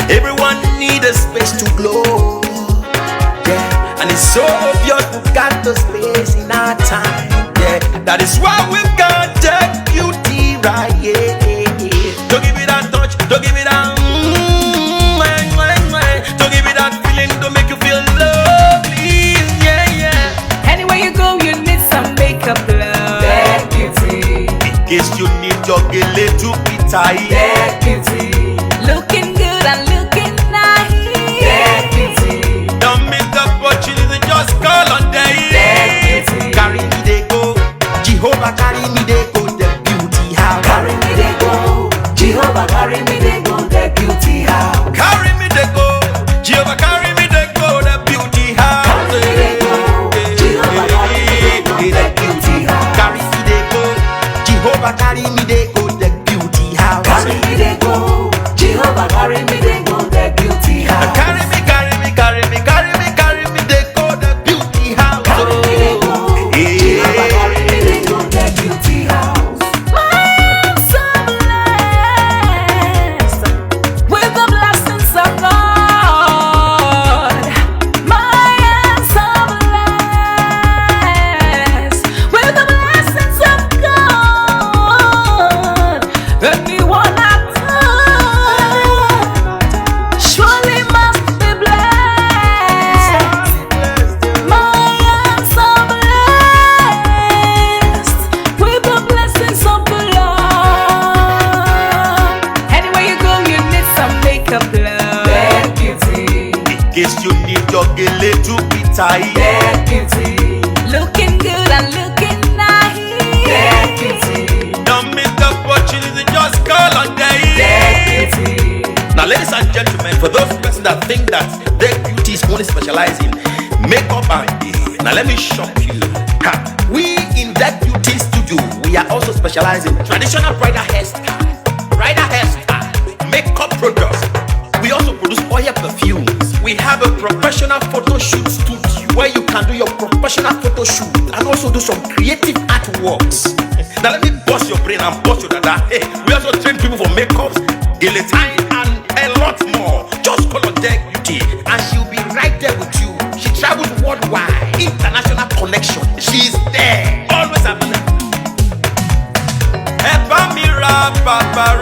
Everyone need a space to glow, yeah. And it's so obvious we've got the space in our time, yeah. That is why we've got that beauty right, yeah. Don't give it that touch, don't give it that don't give it that feeling, don't make you feel lovely, yeah, yeah. Anywhere you go, you need some makeup, love. That beauty. In case you need your gele to be tight, that beauty. Looking good and looking nice. That beauty. Don't make up opportunity, just call on day. That beauty. Carry me they go, Jehovah carry me they go, the beauty house. Carry me they go, Jehovah carry me they go, the beauty house. Carry me they go, Jehovah carry me they go, the beauty house. Carry me they go, Jehovah carry me they go, the beauty house. Carry me they go, Jehovah carry me they go, the beauty house. Carry me they go, Jehovah carry me they go, the beauty house. Carry me, carry me, carry me, carry me, carry me they go, the beauty house. Carry me they go, Jehovah carry me they go, the beauty house. I am so blessed with the blessings of God. I am so blessed with the blessings of God. Anyone I touch surely must be blessed. I am so blessed with the blessings of the Lord. Anywhere you go, you need some makeup, love. That beauty. In case you need your gele to be tight, That beauty. Looking good and looking nice. That beauty. don't miss the opportunity, just call on day. That beauty. Now, ladies and gentlemen, for those persons that think that their beauty is only specialized in makeup and now let me shock you. Ha. We in that beauty studio, we are also specialized in traditional bridal hairstyle, makeup products. We also produce oil perfumes. We have a professional photo shoot studio where you can do your professional photo shoot and also do some creative artworks. Now let me bust your brain and bust your dada. Hey, we also train people for makeups, gele time, and a lot more. Just call on Deck Beauty and she'll be right there with you. She travels worldwide, international connection. She's there, always available. Eba mi ra baba